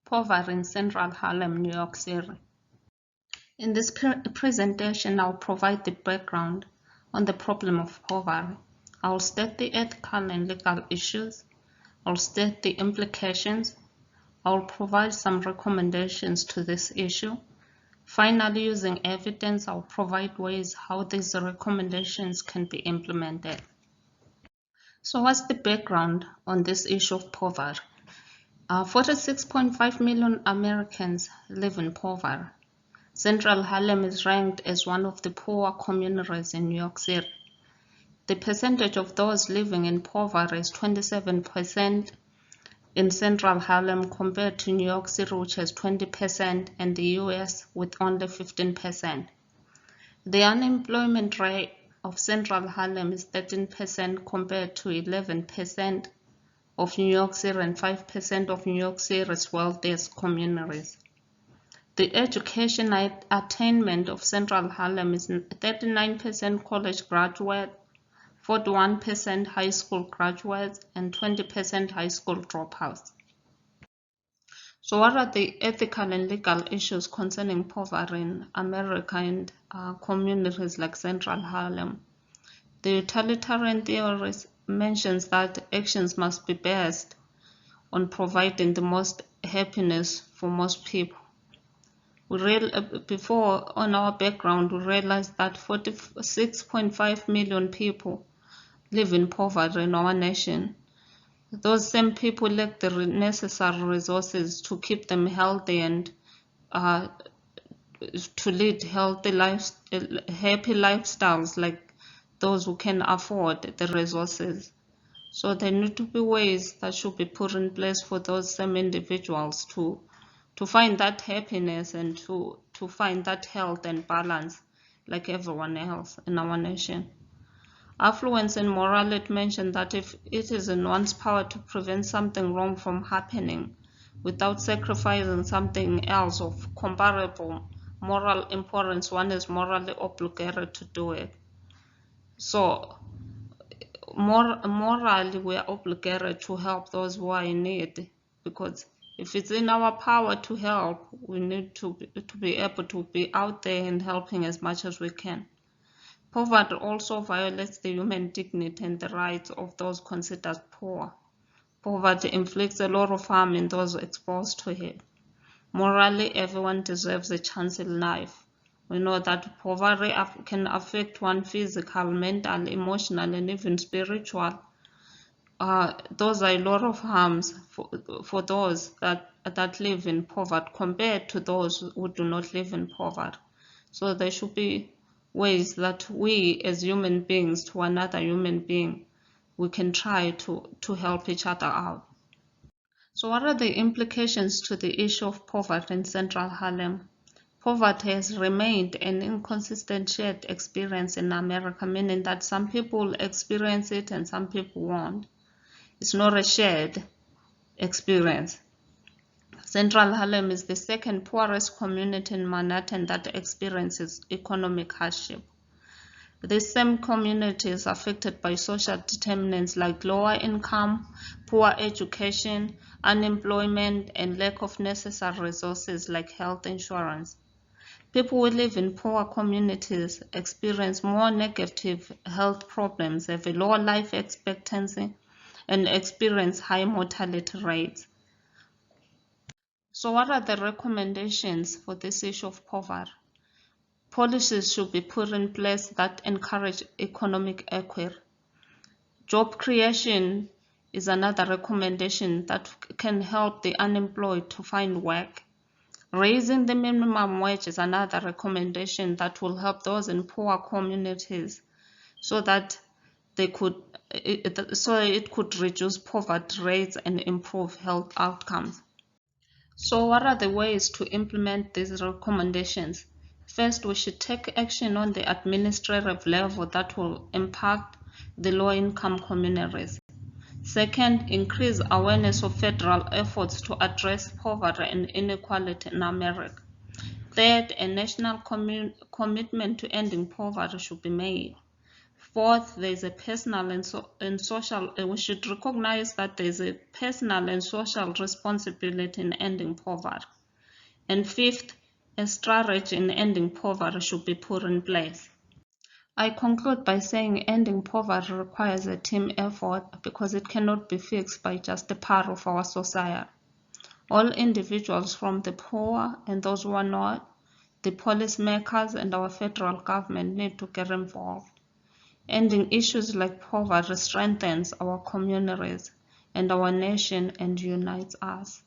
Poverty in Central Harlem, New York City. In this presentation, I'll provide the background on the problem of poverty. I'll state the ethical and legal issues. I'll state the implications. I'll provide some recommendations to this issue. Finally, using evidence, I'll provide ways how these recommendations can be implemented. So what's the background on this issue of poverty? 46.5 million Americans live in poverty. Central Harlem is ranked as one of the poor communities in New York City. The percentage of those living in poverty is 27% in Central Harlem compared to New York City, which has 20%, and the US with only 15%. The unemployment rate of Central Harlem is 13% compared to 11% of New York City and 5% of New York City's wealthiest communities. The education attainment of Central Harlem is 39% college graduate, 41% high school graduates, and 20% high school dropouts. So what are the ethical and legal issues concerning poverty in America and communities like Central Harlem? The utilitarian theorist mentions that actions must be based on providing the most happiness for most people. Before, on our background, we realized that 46.5 million people live in poverty in our nation. Those same people lack the necessary resources to keep them healthy and to lead happy lifestyles like those who can afford the resources. So there need to be ways that should be put in place for those same individuals to find that happiness and to find that health and balance like everyone else in our nation. Affluence and morality mention that if it is in one's power to prevent something wrong from happening without sacrificing something else of comparable moral importance, one is morally obligated to do it. So morally, we are obligated to help those who are in need, because if it's in our power to help, we need to be able to be out there and helping as much as we can. Poverty also violates the human dignity and the rights of those considered poor. Poverty inflicts a lot of harm in those exposed to it. Morally, everyone deserves a chance in life. We know that poverty can affect one physical, mental, emotional, and even spiritual. Those are a lot of harms for those that live in poverty compared to those who do not live in poverty. So there should be ways that we as human beings to another human being, we can try to help each other out. So what are the implications to the issue of poverty in Central Harlem? Poverty has remained an inconsistent shared experience in America, meaning that some people experience it and some people won't. It's not a shared experience. Central Harlem is the second poorest community in Manhattan that experiences economic hardship. This same community is affected by social determinants like lower income, poor education, unemployment, and lack of necessary resources like health insurance. People who live in poor communities experience more negative health problems, have a lower life expectancy, and experience high mortality rates. So what are the recommendations for this issue of poverty? Policies should be put in place that encourage economic equity. Job creation is another recommendation that can help the unemployed to find work. Raising the minimum wage is another recommendation that will help those in poor communities so that it could reduce poverty rates and improve health outcomes. So what are the ways to implement these recommendations? First, we should take action on the administrative level that will impact the low-income communities. Second, increase awareness of federal efforts to address poverty and inequality in America. Third, a national commitment to ending poverty should be made. Fourth, there is a personal and social, we should recognize that there is a personal and social responsibility in ending poverty. And fifth, a strategy in ending poverty should be put in place. I conclude by saying ending poverty requires a team effort because it cannot be fixed by just a part of our society. All individuals, from the poor and those who are not, the policymakers and our federal government, need to get involved. Ending issues like poverty strengthens our communities and our nation and unites us.